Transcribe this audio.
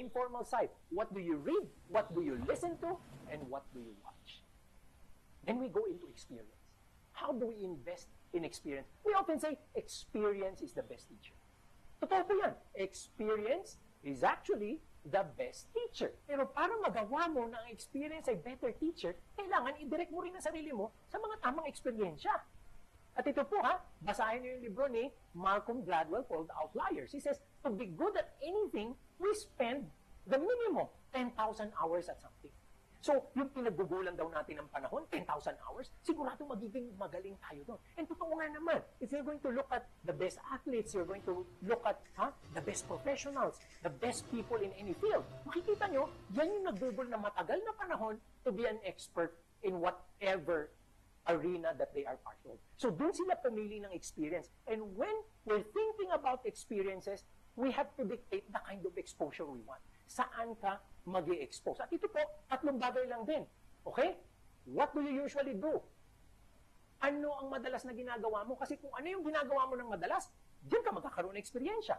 informal side. What do you read? What do you listen to? And what do you watch? Then we go into experience. How do we invest in experience? We often say, experience is the best teacher. Totoo po yan. Experience is actually the best teacher. Pero para magawa mo na ang experience ay better teacher, kailangan i-direct mo rin ang sarili mo sa mga tamang eksperyensya. At ito po basahin niyo yung libro ni Malcolm Gladwell called Outliers. He says, to be good at anything, we spend the minimum 10,000 hours at something. So, yung pinaggugulan daw natin ng panahon, 10,000 hours, sigurado magiging magaling tayo doon. And totoo nga naman, if you're going to look at the best athletes, you're going to look at the best professionals, the best people in any field, makikita nyo, yan yung naggugol na matagal na panahon to be an expert in whatever arena that they are part of. So, doon sila pumili ng experience. And when we're thinking about experiences, we have to dictate the kind of exposure we want. Saan ka mag-i-expose? At ito po, 3 bagay lang din. Okay? What do you usually do? Ano ang madalas na ginagawa mo? Kasi kung ano yung ginagawa mo ng madalas, diyan ka magkakaroon ng eksperyensya.